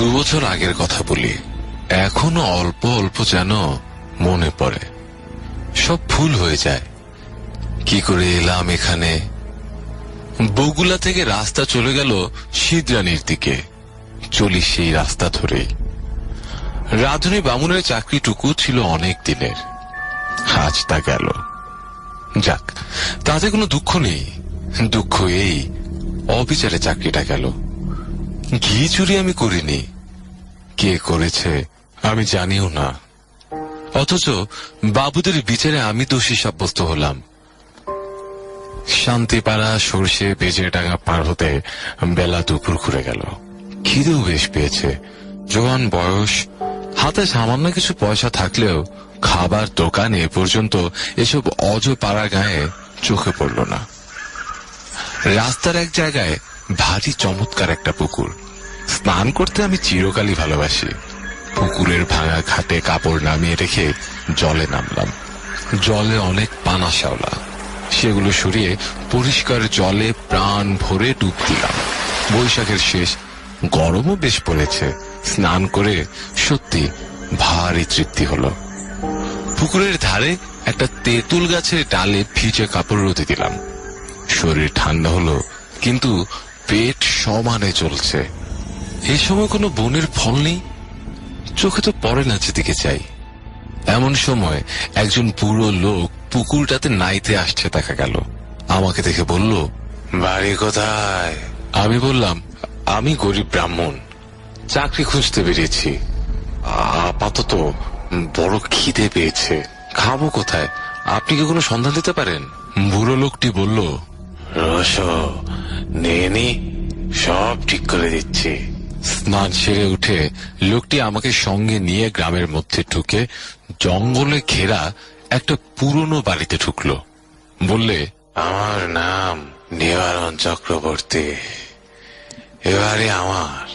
2 বছর আগের কথা বলি, এখনো অল্প অল্প যেন মনে পড়ে। সব ভুল হয়ে যায়। কি করে এলাম এখানে? বগুলা থেকে রাস্তা চলে গেল সিদ্রানির দিকে। চলি সেই রাস্তা ধরেই। রাধুনী বামুনের চাকরিটুকু ছিল অনেক দিনের, আজ তা গেল। যাক, তাতে কোনো দুঃখ নেই। দুঃখ এই, অবিচারে চাকরিটা গেল। ঘি চুরি আমি করিনি, কে করেছে আমি জানিও না। অথচ বাবুদের বিচারে আমি দোষী সাব্যস্ত হলাম। শান্তিপাড়া সর্ষে বেজে ডাঙা পার হতে বেলা দুপুর ঘুরে গেল। খিদেও বেশ পেয়েছে। জোয়ান বয়স, হাতে সামান্য কিছু পয়সা থাকলেও খাবার দোকান এ পর্যন্ত এসব অজপাড়া গায়ে চোখে পড়ল না। রাস্তার এক জায়গায় ভারী চমৎকার একটা পুকুর। স্নান করতে আমি চিরকালই ভালোবাসি। পুকুরের ভাঙা ঘাটে কাপড় নামিয়ে রেখে জলে নামলাম। জলে অনেক পানা শ্যাওলা, সেগুলো সরিয়ে পরিষ্কার জলে প্রাণ ভরে ডুব দিলাম। বৈশাখের শেষ, গরমও বেশ পড়েছে। স্নান করে সত্যি ভারী তৃপ্তি হলো। পুকুরের ধারে একটা তেঁতুল গাছের ডালে ভিজে কাপড় রোদে দিলাম। শরীর ঠান্ডা হলো, কিন্তু পেট সমানে চলছে। এই সময় কোনো বনের ফল নেই, চোখে তো পড়ে না যেদিকে চাই। এমন সময় একজন বুড়ো লোক পুকুরটাতে নাইতে আসছে দেখা গেল। আমাকে দেখে বলল, বাড়ি কোথায়? আমি বললাম, আমি গরিব ব্রাহ্মণ, চাকরি খুঁজতে বেরিয়েছি। আপাতত বড় খিদে পেয়েছে, খাবো কোথায়? আপনি কি কোনো সন্ধান দিতে পারেন? বুড়ো লোকটি বলল, রস নে, সব ঠিক করে দিচ্ছি। স্নান সেরে উঠে লোকটি আমাকে সঙ্গে নিয়ে গ্রামের মধ্যে ঢুকে জঙ্গলে ঘেরা একটা পুরনো বাড়িতে ঢুকলো। বললে, আমার নাম নিবারণ চক্রবর্তী, এবারে আমার,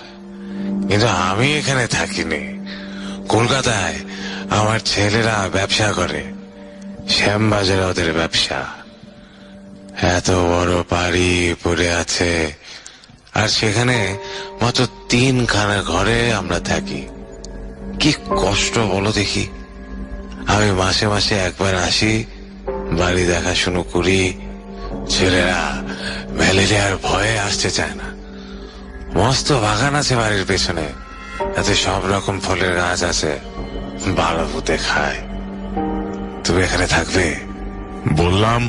কিন্তু আমি এখানে থাকিনি। কলকাতায় আমার ছেলেরা ব্যবসা করে, শ্যামবাজারে ওদের ব্যবসা। এত বড় বাড়ি পড়ে আছে, আর সেখানে মাত্র 3খানা ঘরে আমরা থাকি। কি কষ্ট বলো দেখি। আমি মাসে মাসে একবার আসি, বাড়ি দেখাশুনো করি। ছেলেরা ম্যালেরিয়ার ভয়ে আসতে চায় না। মস্ত বাগান আছে বাড়ির পেছনে, তাতে সব রকম ফলের গাছ আছে, বাড়াপুতে খায়। তুমি এখানে থাকবে? বললাম,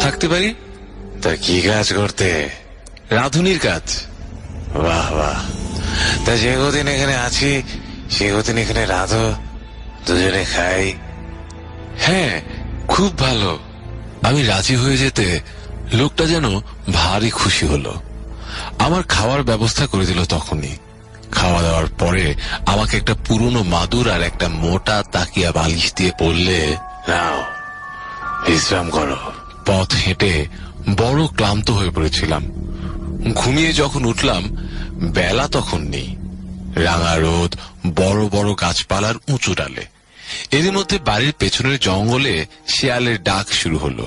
থাকতে পারি। তা কি কাজ করতে? রাধুনির কাজ। বাহ বাহ, তা যে কদিন এখানে আছি সে কদিন এখানে রাধো, দুজনে খাই। হ্যাঁ, খুব ভালো। আমি রাজি হয়ে যেতে লোকটা যেন ভারী খুশি হলো। আমার খাওয়ার ব্যবস্থা করে দিল তখনই। খাওয়া দাওয়ার পরে আমাকে একটা পুরনো মাদুর আর একটা মোটা তাকিয়া বালিশ দিয়ে বললে, নাও বিশ্রাম করো। পথ হেঁটে বড় ক্লান্ত হয়ে পড়েছিলাম। ঘুমিয়ে যখন উঠলাম, বেলা তখন নেই। রাঙা রোদ বড় বড় গাছপালার উঁচু ডালে। এর মধ্যে বাড়ির পেছনের জঙ্গলে শেয়ালের ডাক শুরু হলো।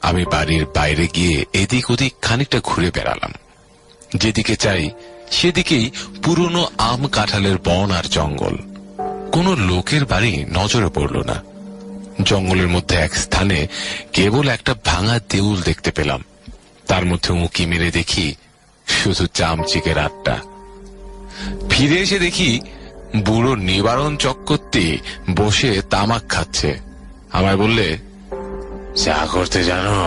আমি বাড়ির বাইরে গিয়ে এদিক ওদিক খানিকটা ঘুরে বেড়ালাম। যেদিকে চাই সেদিকেই পুরনো আম কাঁঠালের বন আর জঙ্গল। কোনো লোকের বাড়ি নজরে পড়ল না। জঙ্গলের মধ্যে এক স্থানে কেবল একটা ভাঙা দেউল দেখতে পেলাম। তার মধ্যে উঁকি মেরে দেখি শুধু চামচিকের আড্ডা। ফিরে এসে দেখি বুড়ো নিবারণ চক্রবর্তী বসে তামাক খাচ্ছে। আমায় বললে, চা করতে জানো?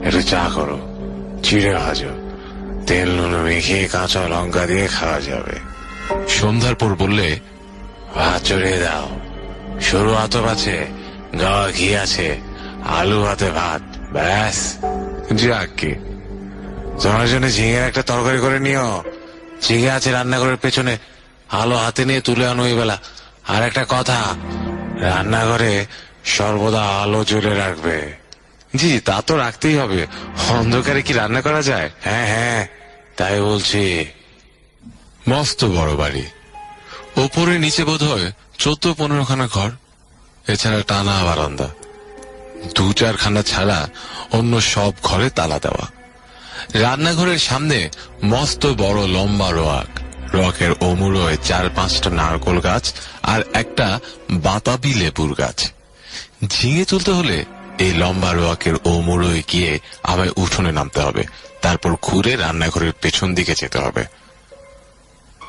একটু চা করো, চিড়ে ভাজো, তেল নুন মেখে কাঁচা লঙ্কা দিয়ে খাওয়া যাবে। সন্ধ্যার পর বললে, ভাত চড়িয়ে দাও, সরু আতপ আছে, গাওয়া ঘি আছে, আলু ভাতে ভাত, ব্যাস। যাকে তোমার জন্য ঝিঙের একটা তরকারি করে নিও। ঝিঙে আছে রান্নাঘরের পেছনে, আলো হাতে নিয়ে তুলে আনো এই বেলা। আর একটা কথা, রান্নাঘরে সর্বদা আলো জ্বলে রাখবে। জি, তা তো রাখতেই হবে, অন্ধকারে কি রান্না করা যায়? হ্যাঁ হ্যাঁ, তাই বলছি। মস্ত বড় বাড়ি, ওপরে নিচে বোধ হয় 14-15খানা ঘর, এছাড়া টানা বারান্দা। 2-4খানা ছাড়া অন্য সব ঘরে তালা দেওয়া। রান্নাঘরের সামনে মস্ত বড় লম্বা রোয়াক, রকের ওমুড়োয় 4-5টা নারকোল গাছ আর একটা বাতাবি লেবুর গাছ। ঝিঙে তুলতে হলে এই লম্বা রোয়াকের ওমুড়োয় গিয়ে আমায় উঠোনে নামতে হবে, তারপর ঘুরে রান্নাঘরের পেছন দিকে যেতে হবে।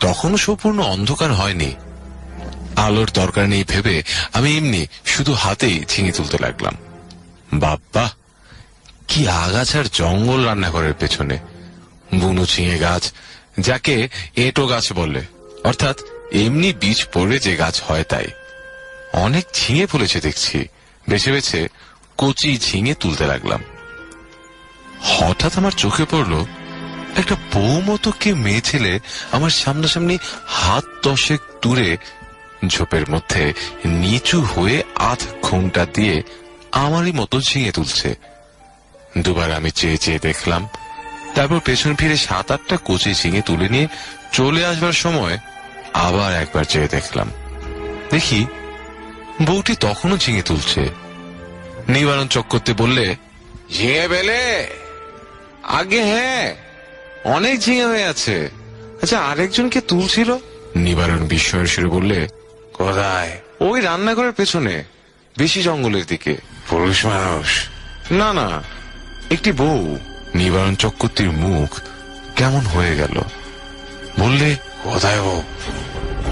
তখনও সম্পূর্ণ অন্ধকার হয়নি। আলোর দরকার নেই ভেবে আমি এমনি শুধু হাতেই ঝিঙে তুলতে লাগলাম। বাবা, কি আগাছার জঙ্গল রান্নাঘরের পেছনে! বুনো ঝিঙে গাছ, যাকে এঁটো গাছ বলে, অর্থাৎ এমনি বীজ পড়ে যে গাছ হয় তাই। অনেক ঝিঙে ফলেছে দেখছি। বেছে বেছে কচি ঝিঙে তুলতে লাগলাম। হঠাৎ আমার চোখে পড়ল একটা বউ মতো কে মেয়ে ছেলে আমার সামনাসামনি হাত 10 দূরে ঝোপের মধ্যে নিচু হয়ে আধ ঘন্টা দিয়ে আমারই মতো ঝিঙে তুলছে। দুবার আমি চেয়ে চেয়ে দেখলাম, তারপর পেছন ফিরে 7-8টা কচি ঝিঙে তুলে নিয়ে চলে আসবার সময় আবার একবার চেয়ে দেখলাম। দেখি বউটি তখনও ঝিঙে তুলছে। নিবারণ চক্করতে বললে, ঝিঙে পেলে? আগে হ্যাঁ, অনেক ঝিঙে হয়ে আছে। আচ্ছা, আরেকজনকে তুলছিল? নিবারণ বিস্ময়ের সুরে বললে, কোথায়? ওই রান্নাঘরের পেছনে, বেশি জঙ্গলের দিকে। পুরুষ মানুষ? না না, একটি বউ। নিবারণ চক্রবর্তীর মুখ কেমন হয়ে গেল। বললে, কোথায় বউ?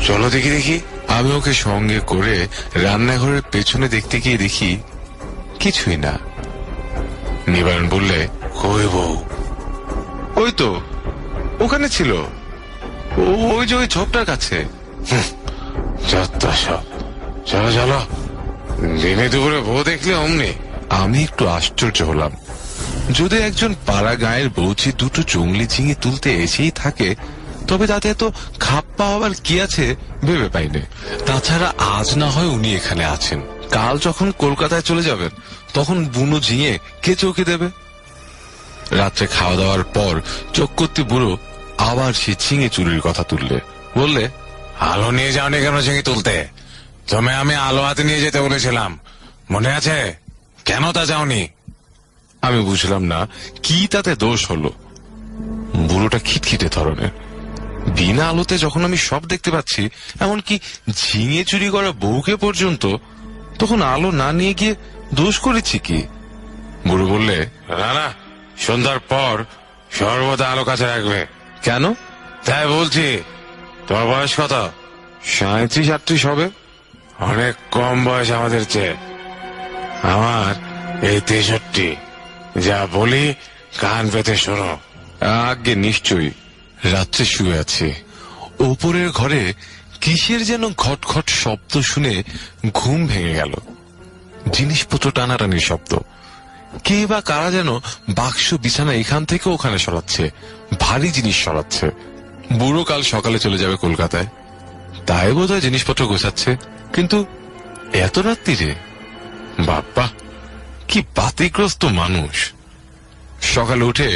চলো দেখি দেখি। আমি ওকে সঙ্গে করে রান্নাঘরের পেছনে দেখতে গিয়ে দেখি কিছুই না। নিবারণ বললে, কই বউ? ওই তো ওখানে ছিল, ওই যে ওই ঝোপটার কাছে। যত সব, চলো চলো, দিনে দুপুরে বউ দেখলে অমনি। আমি একটু আশ্চর্য হলাম। যদি একজন পাড়া গায়ের বউচি দুটো জঙ্গলি ঝিঙে তুলতে এসেই থাকে, তবে তাতে এত খাপ্পা হবার কি আছে ভেবে পাইনি। তাছাড়া আজ না হয় উনি এখানে আছেন, কাল যখন কলকাতায় চলে যাবেন তখন বুনো ঝিঙে কে চৌকি দেবে? রাত্রে খাওয়া দাওয়ার পর চক্রবর্তী বুড়ো আবার সে ঝিঙে চুরির কথা তুললে। বললে, আলো নিয়ে যাওনি কেন ঝিঙে তুলতে? আমি আলো হাতে নিয়ে যেতে বলেছিলাম, মনে আছে? কেন তা যাওনি? আমি বুঝলাম না কি তাতে দোষ হলো। বুড়োটা খিটখিটে ধরনের। বিনা আলোতে যখন আমি সব দেখতে পাচ্ছি, এমনকি ঝিঙে চুরি করা বউকে পর্যন্ত, তখন আলো না নিয়ে গিয়ে দোষ করেছি কি? বুড়ো বললে, না না, সন্ধ্যার পর সর্বদা আলো কাছে রাখবে। কেন? তাই বলছি। তোমার বয়স কত? 37-38 হবে। অনেক কম বয়স আমাদের চেয়ে। আমার এই 63। যা বলি কান পেতে শোনো। আগে নিশ্চয়ই। রাত্রে শুয়ে আছি, ওপরের ঘরে কিসের যেন ঘটঘট শব্দ শুনে ঘুম ভেঙে গেল। জিনিসপত্র টানাটানির শব্দ। কে বা কারা যেন বাক্স বিছানা এখান থেকে ওখানে সরাচ্ছে, ভারী জিনিস সরাচ্ছে। বুড়ো কাল সকালে চলে যাবে কলকাতায়, তাই বোধহয় জিনিসপত্র গোছাচ্ছে। কিন্তু এত রাত্রিরে? বাপ্পা, কি বাতিগ্রস্ত মানুষ! সকালে উঠে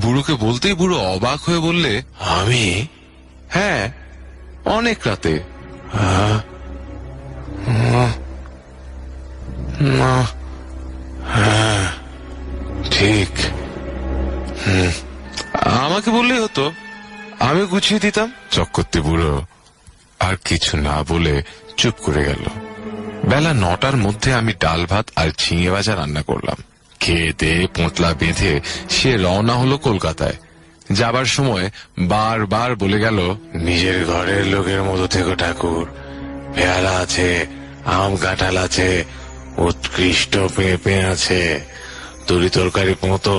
বুড়োকে বলতেই বুড়ো অবাক হয়ে বললে, আমি? হ্যাঁ, অনেক রাতে। হ্যাঁ ঠিক। আমাকে বললেই হতো, আমি গুছিয়ে দিতাম। চক্রবর্তী বুড়ো আর কিছু না বলে চুপ করে গেল। বেলা 9টার মধ্যে আমি ডাল ভাত আর ঝিঙে ভাজা রান্না করলাম। খেয়ে দিয়ে পোঁতলা বেঁধে সে রওনা হলো কলকাতায়। যাবার সময় বারবার বলে গেল, নিজের ঘরের লোকের মতো থেকো ঠাকুর। পেয়ারা আছে, আম কাঁঠাল আছে, উৎকৃষ্ট পেঁপে আছে, তরি তরকারি মতো।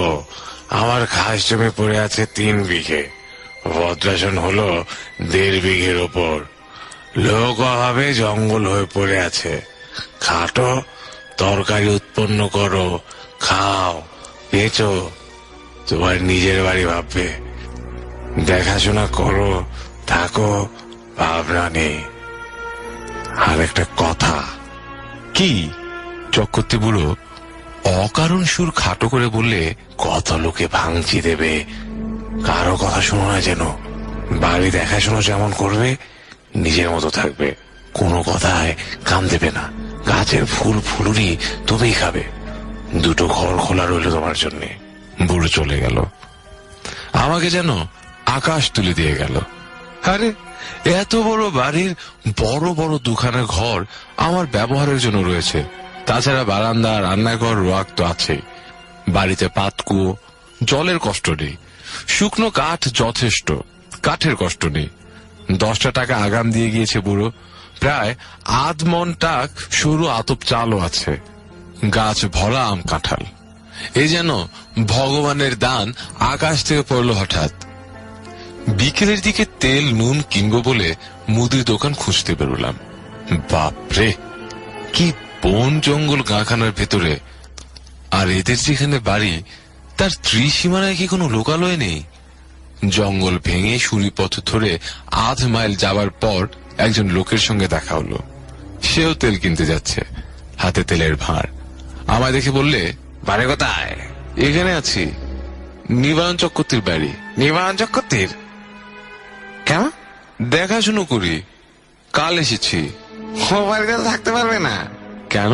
আমার খাস জমি পড়ে আছে 3 বিঘে, ভদ্রাসন হলো 1.5 বিঘের ওপর। লোক অভাবে জঙ্গল হয়ে পড়ে আছে। খাটো, তরকারি উৎপন্ন করো, খাও, বেচো, তোমার নিজের বাড়ি ভাববে। দেখাশোনা করো, থাকো, ভাবনা নেই। আর একটা কথা। কি? চক্রবর্তী বুড়ো অকারণ সুর খাটো করে বললে, কত লোকে ভাঙচি দেবে, কারো কথা শোনো না যেন। বাড়ি দেখাশোনা যেমন করবে, নিজের মতো থাকবে, কোনো কথায় কান দেবে না। গাছের ফুল ফুলুরি তবেই খাবে। 2টো ঘর খোলা রইল তোমার জন্য। বুড়ো চলে গেল, আমাকে যেন আকাশ তুলে দিয়ে গেল। আরে এত বড় বাড়ির বড় বড় দুখানা ঘর আমার ব্যবহারের জন্য রয়েছে। তাছাড়া বারান্দা, রান্নাঘর, রোয়াক তো আছে। বাড়িতে পাতকুয়ো, জলের কষ্ট নেই। শুকনো কাঠ যথেষ্ট, কাঠের কষ্ট নেই। 10টা টাকা আগাম দিয়ে গিয়েছে বুড়ো। প্রায় আধ মন টাক সরু আতপ চালও আছে। গাছ ভরা আম কাঁঠাল। এ যেন ভগবানের দান আকাশ থেকে পড়লো হঠাৎ। বিকেলের দিকে তেল নুন কিনবো বলে মুদির দোকান খুঁজতে বেরোলাম। বাপরে, কি বন জঙ্গল গাঁখানার ভেতরে! আর এদের যেখানে বাড়ি তার ত্রিসীমানায় কি কোনো লোকালয় নেই? জঙ্গল ভেঙে সুড়িপথ ধরে আধ মাইল যাবার পর একজন লোকের সঙ্গে দেখা হলো। সেও তেল কিনতে যাচ্ছে, হাতে তেলের ভাঁড়। আমায় দেখে বললে, বাড়ি কোথায়? এখানে আছি। নিবারণ চক্রবর্তীর বাড়ি। নিবারণ চক্রবর্তীর? কেন? দেখাশুনো করি, কাল এসেছি। ও বাড়িতে থাকতে পারবে না। কেন?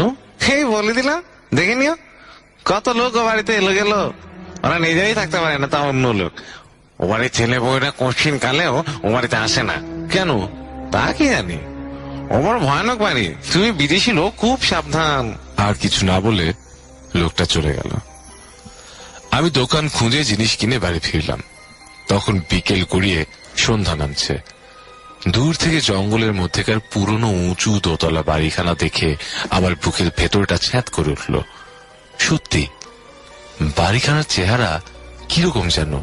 এই বলে দিলাম, দেখে নিও। কত লোক ও বাড়িতে এলো গেল, ওরা নিজেই থাকতে পারে না, তা অন্য লোক। ও বাড়ির ছেলে বউরা কঠিন কালেও ও বাড়িতে আসে না। কেন? তা কি জানি, ও বড় ভয়ানক বাড়ি। তুমি বিদেশি লোক, খুব সাবধান। আর কিছু না বলে লোকটা চলে গেল। আমি দোকান খুঁজে জিনিস কিনে বাড়ি ফিরলাম। তখন বিকেল গড়িয়ে সন্ধ্যা নামছে। দূর থেকে জঙ্গলের মধ্যেকার পুরনো উঁচু দোতলা বাড়িখানা দেখে আমার বুকের ভেতরটা ছ্যাঁত করে উঠল। সত্যি, বাড়িখানার চেহারা কিরকম যেন,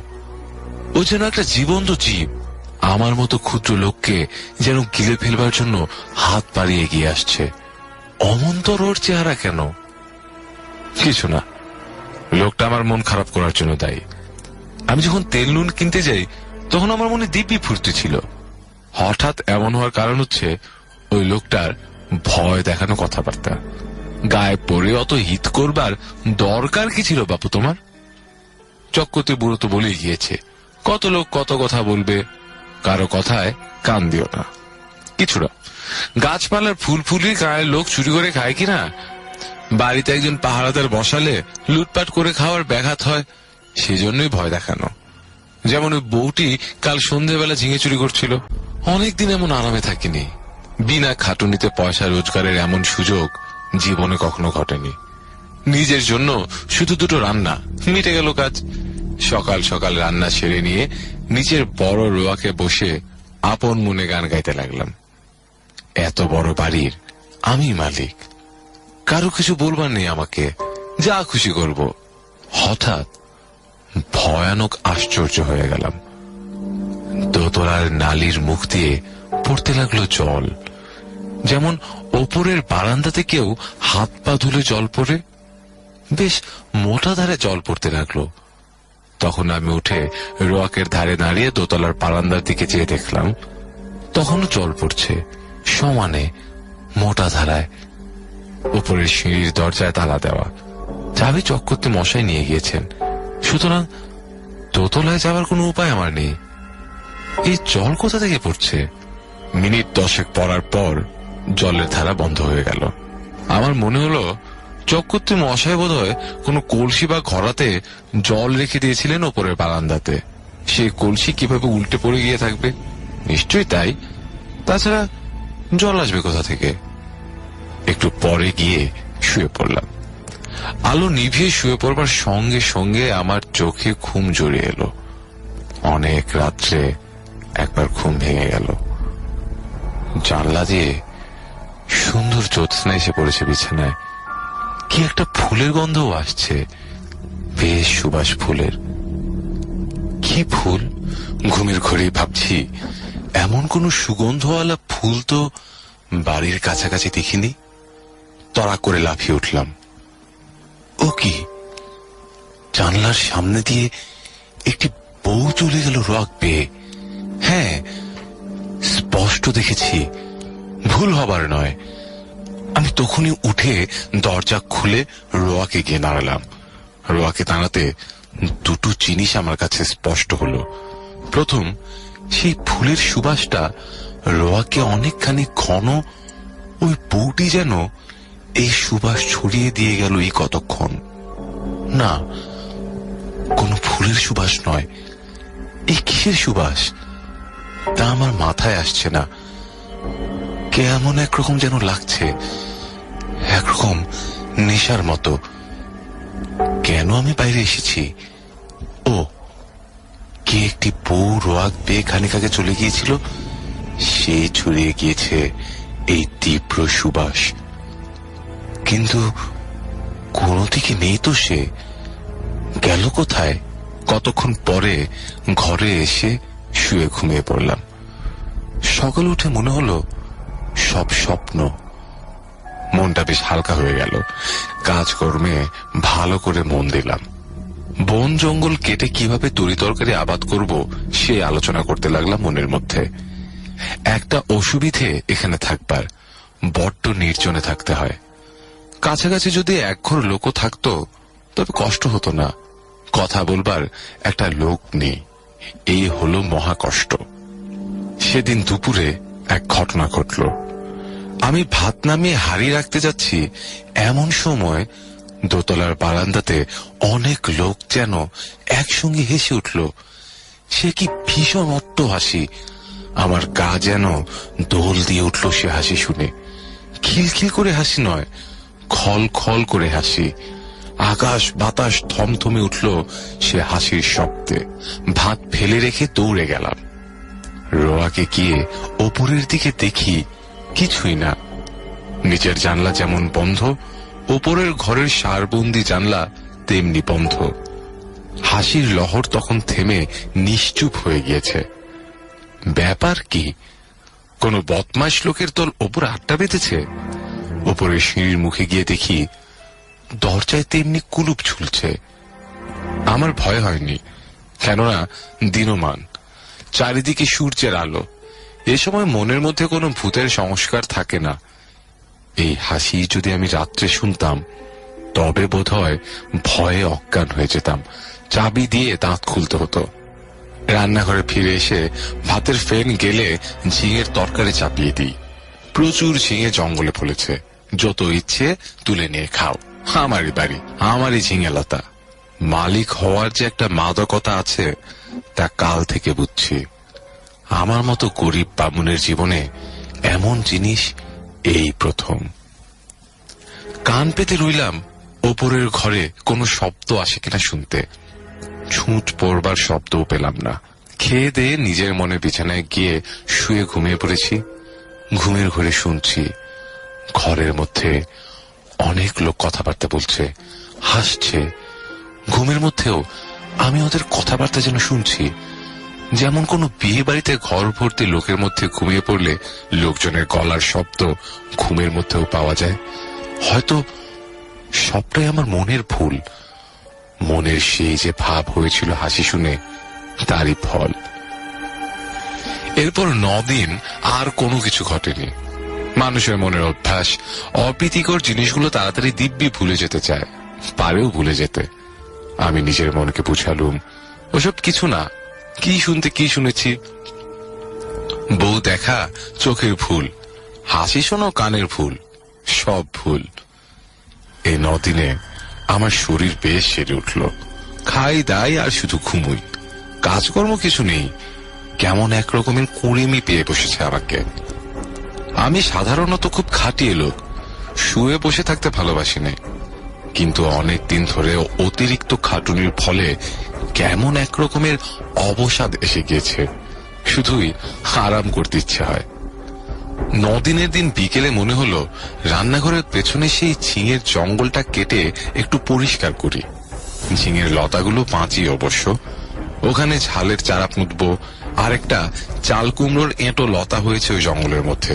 ও যেন একটা জীবন্ত জীব। আমার মতো ক্ষুদ্র লোককে যেন গিলে ফেলবার জন্য হাত বাড়িয়ে এগিয়ে আসছে। অমন্তর ওর চেহারা কেন? কিছু না, লোকটা আমার মন খারাপ করার জন্য দায়ী। আমি যখন তেল নুন কিনতে যাই তখন আমার মনে দিব্যি ফুর্তি ছিল। হঠাৎ এমন হওয়ার কারণ হচ্ছে ওই লোকটার ভয় দেখানো কথাবার্তা। গায়ে পড়ে অত হিত করবার দরকার কি ছিল বাপু তোমার? চক্রবর্তী বুড়ো তো বলেই গিয়েছে, কত লোক কত কথা বলবে, কারো কথায় কান দিও না। কিছুটা গাছপালার ফুল ফুলির গায়ের লোক চুরি করে খায় কিনা? বাড়িতে একজন পাহারাদার বসালে লুটপাট করে খাওয়ার ব্যাঘাত হয়, সেজন্যই ভয় দেখানো। যেমন ওই বউটি কাল সন্ধ্যেবেলা ঝিঙে চুরি করছিল। অনেকদিন এমন আরামে থাকিনি। বিনা খাটুনিতে পয়সা রোজগারের এমন সুযোগ জীবনে কখনো ঘটেনি। নিজের জন্য শুধু দুটো রান্না, মিটে গেল কাজ। সকাল সকাল রান্না সেরে নিয়ে নিচের বড় রোয়াকে বসে আপন মনে গান গাইতে লাগলাম। এত বড় বাড়ির আমি মালিক, কারো কিছু বলবার নেই আমাকে, যা খুশি করব। হঠাৎ ভয়ানক আশ্চর্য হয়ে গেলাম। দোতলার নালির মুখ দিয়ে পড়তে লাগলো জল, যেমন ওপরের বারান্দাতে কেউ হাত পা ধুলে জল পড়ে। বেশ মোটা ধারে জল পড়তে লাগলো। তখন আমি উঠে রোয়াকের ধারে দাঁড়িয়ে দোতলার বারান্দার দিকে চেয়ে দেখলাম, তখনও জল পড়ছে সমানে, মোটা ধারায়। উপরের সিঁড়ির দরজায় তালা দেওয়া, চাবি চক্রবর্তী মশাই নিয়ে গিয়েছেন। সুতরাং দোতলায় যাবার কোনো উপায় আমার নেই। এই জল কোথা থেকে পড়ছে? মিনিট 10 পড়ার পর জলের ধারা বন্ধ হয়ে গেল। আমার মনে হলো চক্রবর্তী মশাই বোধহয় কোনো কলসি বা ঘড়াতে জল রেখে দিয়েছিলেন ওপরের বারান্দাতে। সেই কলসি কিভাবে উল্টে পড়ে গিয়ে থাকবে? নিশ্চয়ই তাই, তাছাড়া জল আসবে কোথা থেকে? একটু পরে গিয়ে শুয়ে পড়লাম। আলো নিভিয়ে শুয়ে পড়বার সঙ্গে সঙ্গে আমার চোখে ঘুম জড়িয়ে এলো। অনেক রাত্রে একবার ঘুম ভেঙে গেল। জানলা দিয়ে সুন্দর জ্যোৎস্না এসে পড়েছে বিছানায়। কি একটা ফুলের গন্ধও আসছে, বেশ সুবাস ফুলের। কি ফুল? ঘুমের ঘরেই ভাবছি, এমন কোন সুগন্ধওয়ালা ফুল তো বাড়ির কাছাকাছি দেখিনি। তড়া করে লাফিয়ে উঠলাম। ও কি, জানলার সামনে দিয়ে একটি বউ চলে গেল রোয়াক পেয়ে। হ্যাঁ, স্পষ্ট দেখেছি, ভুল হবার নয়। আমি তখনই উঠে দরজা খুলে রোয়াকে গিয়ে দাঁড়ালাম। রোয়াকে দাঁড়াতে দুটো জিনিস আমার কাছে স্পষ্ট হলো। প্রথম, সেই ফুলের সুবাসটা রোয়াকে অনেকখানি ঘন। ওই বউটি যেন এই সুবাস ছড়িয়ে দিয়ে গেল এই কতক্ষণ। না, কোন ফুলের সুবাস নয়, এই কিসের সুবাস? তা আমার মাথায় আসছে না। কেমন একরকম যেন লাগছে, একরকম নেশার মতো। কেন আমি বাইরে এসেছি? ও, কে একটি বউ রোয়াক পেয়ে খানিক আগে চলে গিয়েছিল, সে ছড়িয়ে গিয়েছে এই তীব্র সুবাস। কিন্তু কোনো দিকে নেই তো সে, গেল কোথায়? কতক্ষণ পরে ঘরে এসে শুয়ে ঘুমিয়ে পড়লাম। সকালে উঠে মনে হলো সব স্বপ্ন। মনটা বেশ হালকা হয়ে গেল। কাজকর্মে ভালো করে মন দিলাম। বন জঙ্গল কেটে কিভাবে তরি তরকারি আবাদ করব সে আলোচনা করতে লাগলাম মনের মধ্যে। একটা অসুবিধে এখানে থাকবার, বড্ড নির্জনে থাকতে হয়। কাছাকাছি যদি একঘর লোকও থাকতো তবে কষ্ট হতো না। কথা বলবার একটা লোক নেই, এই হলো মহা কষ্ট। সেদিন দুপুরে এক ঘটনা ঘটল। আমি ভাত নামিয়ে হাঁড়ি রাখতে যাচ্ছি, এমন সময় দোতলার বারান্দাতে অনেক লোক যেন একসঙ্গে হেসে উঠল। সে কি ভীষণ অট্ট হাসি! আমার গা যেন দোল দিয়ে উঠল সে হাসি শুনে। খিলখিল করে হাসি নয়, খল খল করে হাসি। আকাশ বাতাস থমথমে উঠল সে হাসির শব্দে। ভাত ফেলে রেখে দৌড়ে গেলাম। রোয়াকে গিয়ে ওপরের দিকে দেখি, কিছুই না। নিচের জানলা যেমন বন্ধ, ওপরের ঘরের সারবন্দি জানলা তেমনি বন্ধ। হাসির লহর তখন থেমে নিশ্চুপ হয়ে গিয়েছে। ব্যাপার কি? কোন বদমাশ লোকের দল ওপরে আড্ডা বেঁধেছে। ওপরের সিঁড়ির মুখে গিয়ে দেখি দরজায় তেমনি কুলুপ ঝুলছে। আমার ভয় হয়নি, কেননা দিনমান, চারিদিকে সূর্যের আলো। এ সময় মনের মধ্যে কোনো ভূতের সংস্কার থাকে না। এই হাসি যদি আমি রাত্রে শুনতাম তবে বোধহয় ভয়ে অজ্ঞান হয়ে যেতাম। চাবি দিয়ে দাঁত খুলতে হতো। রান্নাঘরে ফিরে এসে ভাতের ফেন গেলে ঝিঙের তরকারি চাপিয়ে দিই। প্রচুর ঝিঙে জঙ্গলে ফলেছে, যত ইচ্ছে তুলে নিয়ে খাও। আমারই বাড়ি, আমারই ঝিঙে লতা। মালিক হওয়ার যে একটা মাদকতা আছে তা কাল থেকে বুঝছি। আমার মতো গরিব বামুনের জীবনে এমন জিনিস এই প্রথম। কান পেতে রইলাম ওপরের ঘরে কোনো শব্দ আসে কিনা শুনতে। ছুঁচ পড়বার শব্দও পেলাম না। খেয়ে দিয়ে নিজের মনে বিছানায় গিয়ে শুয়ে ঘুমিয়ে পড়েছি। ঘুমের ঘরে শুনছি ঘরের মধ্যে অনেক লোক কথাবার্তা বলছে, হাসছে। ঘুমের মধ্যেও আমি ওদের কথাবার্তা যেন শুনছি, যেমন কোনো বিয়ে বাড়িতে ঘর ভর্তি লোকের মধ্যে ঘুমিয়ে পড়লে লোকজনের গলার শব্দ ঘুমের মধ্যেও পাওয়া যায়। হয়তো সবটাই আমার মনের ভুল। মনের সেই যে ভাব হয়েছিল হাসি শুনে, তারই ফল। এরপর 9 দিন আর কোনো কিছু ঘটেনি। মানুষের মনের অভ্যাস, অপ্রীতিকর জিনিসগুলো তাড়াতাড়ি দিব্যি ভুলে যেতে চায়, পারেও ভুলে যেতে। আমি নিজের মনকে বুঝালুম ওসব কিছু না। কি শুনতে কি শুনেছি? বউ দেখা চোখের ভুল, হাসি শোনো কানের ভুল, সব ভুল। এই 9 দিনে আমার শরীর বেশ সেরে উঠল। খাই দাই আর শুধু ঘুমুই, কাজকর্ম কিছু নেই। কেমন একরকমের কুড়েমি পেয়ে বসেছে আমাকে। আমি সাধারণত খুব খাটিয়ে লোক, শুয়ে বসে থাকতে ভালোবাসি না। কিন্তু অনেক দিন ধরে অতিরিক্ত খাটুনির ফলে কেমন একরকমের অবসাদ এসে গিয়েছে, শুধুই আরাম করতে ইচ্ছে হয়। 9 দিনের দিন বিকেলে মনে হলো রান্নাঘরের পেছনে সেই ঝিঙের জঙ্গলটা কেটে একটু পরিষ্কার করি। ঝিঙের লতাগুলো বাঁচি অবশ্য। ওখানে ঝালের চারা পুঁতবো। আর একটা চাল কুমড়োর এঁটো লতা হয়েছে ওই জঙ্গলের মধ্যে,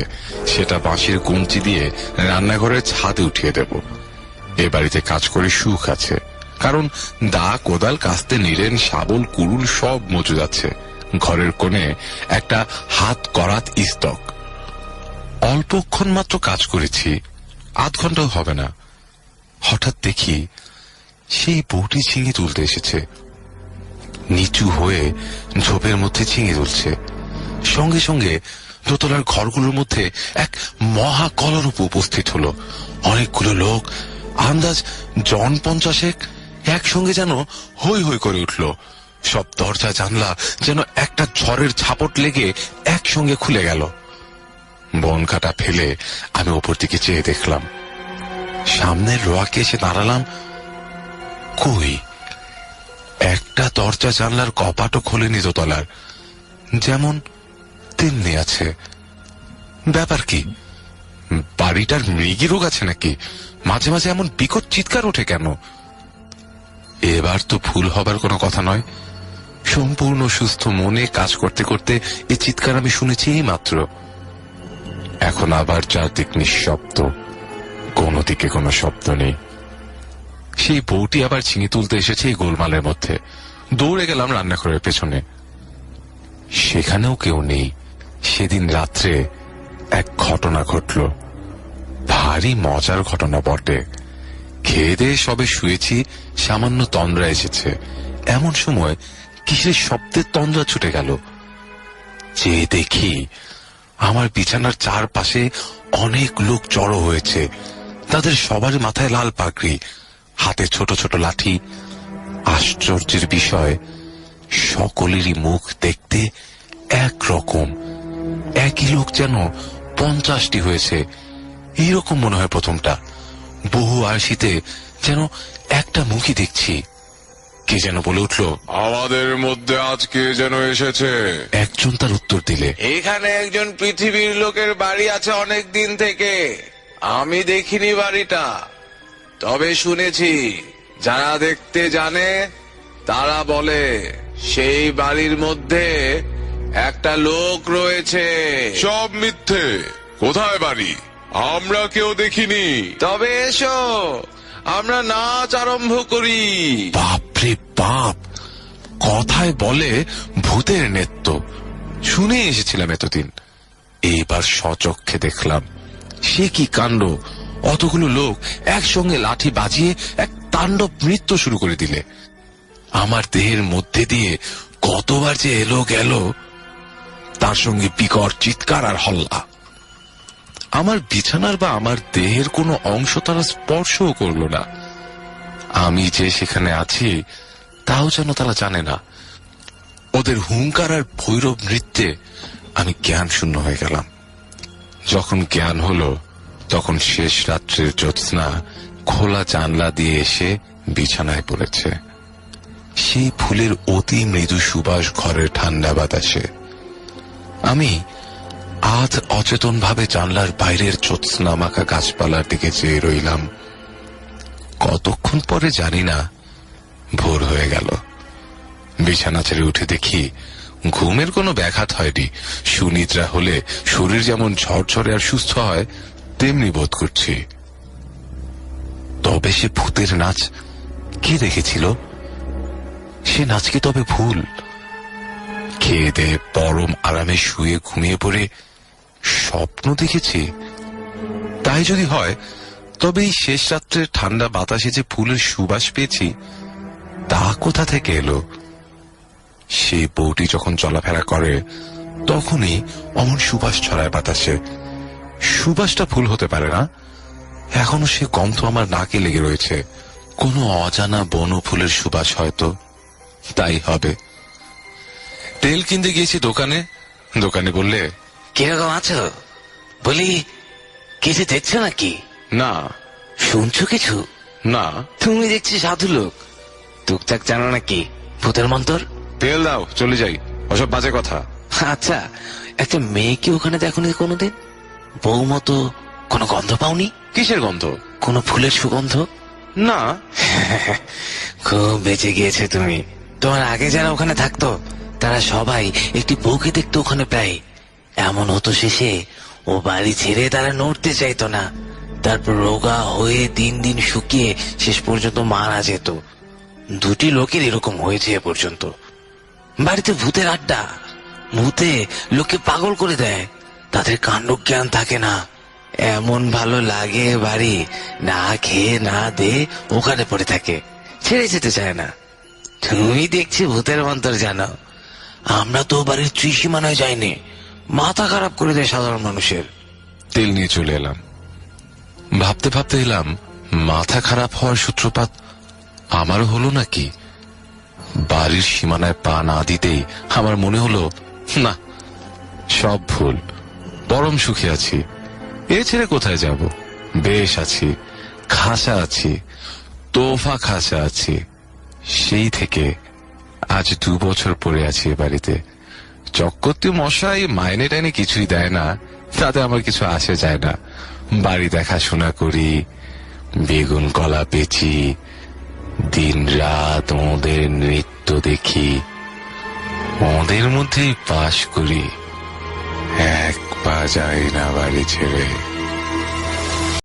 সেটা বাঁশের কঞ্চি দিয়ে রান্নাঘরের ছাদে উঠিয়ে দেব। এ বাড়িতে কাজ করে সুখ আছে, কারণ দা কোদাল কাস্তে নিরেন শাবল কুড়ুল সব মজুদ আছে। ঘরের কোণে একটা হাত করাত ইস্তক। অল্পক্ষণ মাত্র কাজ করেছি, আধ ঘন্টাও হবে না। হঠাৎ দেখি সেই বউটি ঝিঙে তুলতে এসেছে। নিচু হয়ে ঝোপের মধ্যে ঝিঙে তুলছে। সঙ্গে সঙ্গে দোতলার ঘরগুলোর মধ্যে এক মহা কলরূপ উপস্থিত হলো। অনেকগুলো লোক, আন্দাজ জন 50 একসঙ্গে যেন হৈ হৈ করে উঠল। সব দরজা জানলা যেন একটা ঝড়ের ঝাপট লেগে একসঙ্গে খুলে গেল। বন কাটা ফেলে আমি ওপর দিকে চেয়ে দেখলাম, সামনের রোয়াকে এসে দাঁড়ালাম। কই, একটা দরজা জানলার কপাটও খোলেনি দোতলার, যেমন তেমনি আছে। ব্যাপার কি? বাড়িটার মৃগী রোগ আছে নাকি? মাঝে মাঝে এমন বিকট চিৎকার ওঠে কেন? এবার তো ভুল হবার কোনো কথা নয়। সম্পূর্ণ সুস্থ মনে কাজ করতে করতে এই চিৎকার আমি শুনেছি এই মাত্র। এখন আবার চারদিক নিঃশব্দ, কোনো দিকে কোনো শব্দ নেই। সেই বউটি আবার ছিঙে তুলতে এসেছে এই গোলমালের মধ্যে। দৌড়ে গেলাম রান্নাঘরের পেছনে, সেখানেও কেউ নেই। সেদিন রাত্রে এক ঘটনা ঘটল, ভারী মজার ঘটনা বটে। খেয়ে দিয়ে সবে শুয়েছি, সামান্য তন্দ্রা এসেছে। এমন সময় কিসের শব্দের তন্দ্রা ছুটে গেল। যে দেখি আমার বিছানার চারপাশে অনেক লোক জড়ো হয়েছে। তাদের সবার মাথায় লাল পাগড়ি, হাতে ছোট ছোট লাঠি। আশ্চর্যের বিষয়, সকলেরই মুখ দেখতে একরকম। একই লোক যেন 50টি হয়েছে, এইরকম মনে হয় প্রথমটা। বহু আরশিতে যেন একটা মুখই দেখছি। কে যেন বলে উঠল, আমাদের মধ্যে আজকে যেন এসেছে। একজন তার উত্তর দিলে, এখানে একজন পৃথিবীর লোকের বাড়ি আছে অনেক দিন থেকে। আমি দেখিনি বাড়িটা, তবে শুনেছি। যারা দেখতে জানে তারা বলে সেই বাড়ির মধ্যে একটা লোক রয়েছে। সব মিথ্যে। কোথায় বাড়ি? আমরা কেউ দেখিনি। তবে এসো, আমরা নাচ আরম্ভ করি। বাপরে বাপ, কথায় বলে ভূতের নেত্য। শুনে এসেছিলাম এতদিন, এইবার স্বচক্ষে দেখলাম সে কি কাণ্ড। অতগুলো লোক একসঙ্গে লাঠি বাজিয়ে এক তাণ্ডব নৃত্য শুরু করে দিলে। আমার দেহের মধ্যে দিয়ে কতবার যে এলো গেল, তার সঙ্গে বিকট চিৎকার আর হল্লা। আমার বিছানার বা আমার দেহের কোনো অংশ তারা স্পর্শও করল না। আমি যে সেখানে আছি তাও যেন তারা জানে না। ওদের হুঙ্কার আর ভৈরব নৃত্যে আমি জ্ঞান শূন্য হয়ে গেলাম। যখন জ্ঞান হলো, তখন শেষ রাত্রের জ্যোৎস্না খোলা জানলা দিয়ে এসে বিছানায় পড়েছে। সেই ফুলের অতি মৃদু সুবাস ঘরের ঠান্ডা বাতাসে। আমি আজ অচেতন ভাবে জানলার বাইরের জ্যোৎস্না মাখা গাছপালার দিকে চেয়ে রইলাম। কতক্ষণ পরে জানি না, ভোর হয়ে গেল। বিছানা ছেড়ে উঠে দেখি ঘুমের কোনো ব্যাঘাত হয়নি। সুনিদ্রা হলে শরীর যেমন ঝরঝরে আর সুস্থ হয়, তেমনি বোধ করছি। তবে সে ভূতের নাচ কে দেখেছিল? সে নাচ কি তবে ভুল? খেয়ে দেয়ে পরম আরামে শুয়ে ঘুমিয়ে পড়ে স্বপ্ন দেখেছি? তাই যদি হয়, তবে এই শেষ রাত্রে ঠান্ডা বাতাসে যে ফুলের সুবাস পেয়েছি, তা কোথা থেকে এলো? সেই বউটি যখন চলাফেরা করে, তখনই অমন সুবাস ছড়ায় বাতাসে। সুবাসটা ফুল হতে পারে না। এখনো সে গন্ধ আমার নাকে লেগে রয়েছে। কোনো অজানা বন ফুলের সুবাস হয়তো। তাই হবে। তেল কিনতে গিয়েছি দোকানে। দোকানে বললে, কিরকম আছো? বলি, কিছু দেখছো নাকি? না। শুনছো কিছু? না। তুমি দেখছি সাধু লোক, টুকটাক জানো নাকি ভূতের মন্তর? তেল দাও, চলে যাই। ওসব বাজে কথা। আচ্ছা, একটা মেয়েকে ওখানে দেখোনি কোনোদিন? বউ মতো কোনো গন্ধ পাওনি? কিসের গন্ধ? কোনো ফুলের সুগন্ধ? না। খুব বেঁচে গিয়েছে তুমি। তোমার আগে যারা ওখানে থাকতো, তারা সবাই একটি বউকে দেখতো ওখানে প্রায়। এমন হতো শেষে ও বাড়ি ছেড়ে তারা নড়তে চাইতো না। তারপর রোগা হয়ে দিন দিন শুকিয়ে শেষ পর্যন্ত মারা যেত। দুটি লোকের এরকম হয়েছে এ পর্যন্ত। বাড়িতে ভূতের আড্ডা। ভূতে লোককে পাগল করে দেয়। তাদের কাণ্ড জ্ঞান থাকে না। এমন ভালো লাগে বাড়ি, না খেয়ে না দে ওখানে পড়ে থাকে, ছেড়ে যেতে চায় না। তুমি দেখছি ভূতের মন্তর জানো। আমরা তো বাড়ির ত্রিসীমানায় যাইনি। মাথা খারাপ করে দেয় সাধারণ মানুষের। তেল নিয়ে চলে এলাম। ভাবতে ভাবতে এলাম, মাথা খারাপ হওয়ার সূত্রপাত আমারও হলো নাকি? বাড়ির সীমানায় পা না দিতেই আমার মনে হলো, না, সব ভুল। পরম সুখে আছি, এ ছেড়ে কোথায় যাব? বেশ আছি, খাসা আছি, তোফা খাসা আছি। সেই থেকে আজ 2 বছর পরে আছি এ বাড়িতে। চক্রবর্তী মশাই মাইনে টাইনে কিছুই দেয় না, তাতে আমার কিছু আসে যায় না। বাড়ি দেখাশোনা করি, বেগুন কলা পেঁচি, দিন রাত ওদের নৃত্য দেখি, ওদের মধ্যেই পাশ করি। এক পা যাই না বাড়ি ছেড়ে।